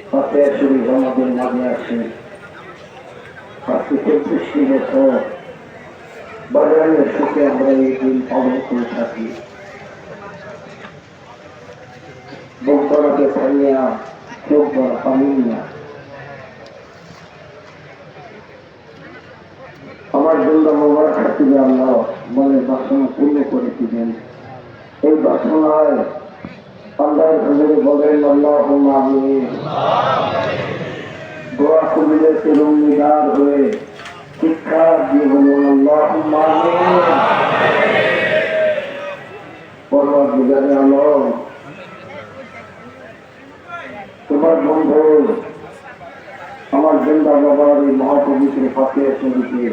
ফাতিহা শরীফ আমাদের মাঝে আছে। আজকে 34 বছর বাজারের সুখে আমরা এই দিন পালন করে থাকি। বুক ভরাকে পানিয়া, চোখ ভরা পানি না। আমার জন্য মোবাইল খাতে আল্লাহ মনের বাসনা পূর্ণ করে দিবেন। এই বাসনায় আল্লাহর হুজুরে বলেন আল্লাহুম্মা আমিন। দোয়া কবিলে তিরুমিদার হয়ে শিক্ষা দিয়ে বলুন আল্লাহুম্মা আমিন। পরওয়ারদিগারে আলম, তোমার বন্ধু আমার জিন্দা বাবার এই মহাপবিত্র ফাতিহা শরীফে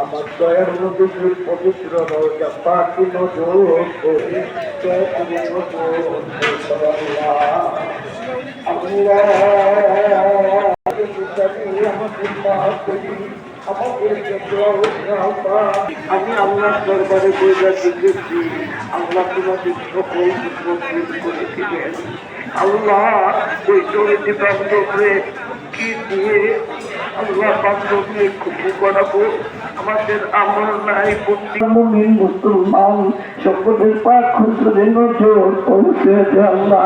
আমার দয়ার নদীর পবিত্র রওজা পাকি নজর আমি আল্লাহ দরবারে বইরা জিজ্ঞেসি, আল্লাহ তোমাদের সকল করে দিবেন। আল্লাহ ওই জড়িত বান্ধবরে কি দিয়ে আল্লাহ বান্ধবকে খুশি করাবো। আমাদের আমল নাই মুমিন মুসলমান সকলের পাক খুঁজে নজর পৌঁছে আল্লাহ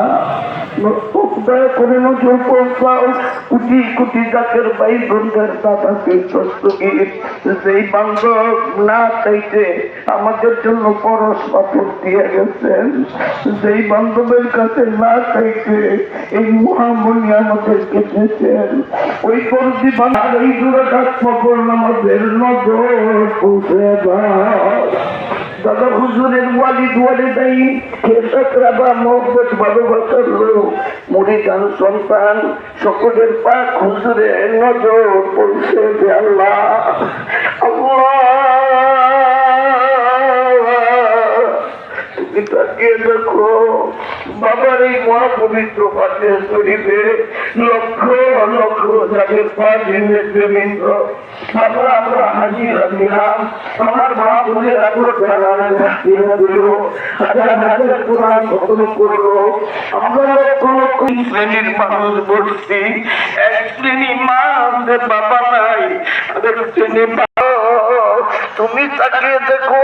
দয়া করে নজর পৌঁছাও। কোটি কোটি জাতের ভাই বোনদের দাদাকে দস্তগীর সেই বান্ধব না চাইতে আমাদের জন্য পরশ পাথর দিয়ে গেছেন, সেই বান্ধবের কাছে না চাইতে এই মহামণি আমাদেরকে দিয়েছেন। ওই পরদি বাংলার এই দুরাঘাত খবর আমাদের নজর পৌঁছে দাদা হুজুরের ওয়ালিদ ওয়ালিদাইন খেদরাবা মোহব্বত ভালোবাসার লোক মুরিদান সন্তান সকলের পাক হুজুরের নজর পৌঁছে দে আল্লাহ। তুমি তাকিয়ে দেখো বাবার এই মহাপবিত্র ফাতিহা শরীফে লক্ষ লক্ষ যাদের আমরা হাজির দিলাম। আমার মা বোনের হাজার হাজার কোরআন খতম করলো। আমরা লক্ষ লক্ষ শ্রেণীর মানুষ বলছি, এক শ্রেণী মা আমাদের বাবা নাই, এক শ্রেণী তুমি তাকিয়ে দেখো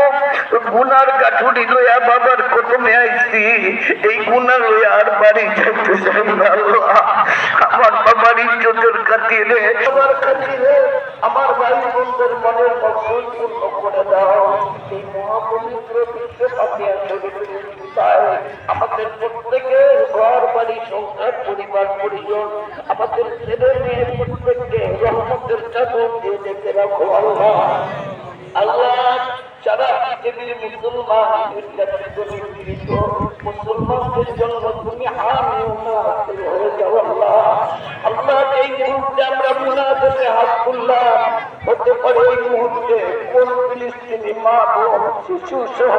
গুনার গাঠুরি লইয়া বাবার কদমে আইছি, এই গুনা লইয়া আর বাড়ি যাইতে চাই না আল্লাহ। আমার বাবার ইজ্জতের খাতিরে আমার খাতিরে আমার ভাই বোনদের মনের মকসুদ পূর্ণ করে দাও। এই মহাপবিত্র বিশ্ব ফাতিহা শরীফের আমাদের প্রত্যেকের ঘর বাড়ি সংসার পরিবার পরিজন আমাদের ছেলে মেয়ে প্রত্যেককে রহমতের চাদর দিয়ে ডেকে রাখো আল্লাহ। আল্লাহ সারা পৃথিবীর মুসলমানদের জন্য তুমি হয়ে যাও আল্লাহ। আল্লাহ এই মুহূর্তে আমরা মুনাজাতে হাত তুললাম, হতে পারে এই মুহূর্তে কোন ফিলিস্তিনি মা বোন শিশু সহ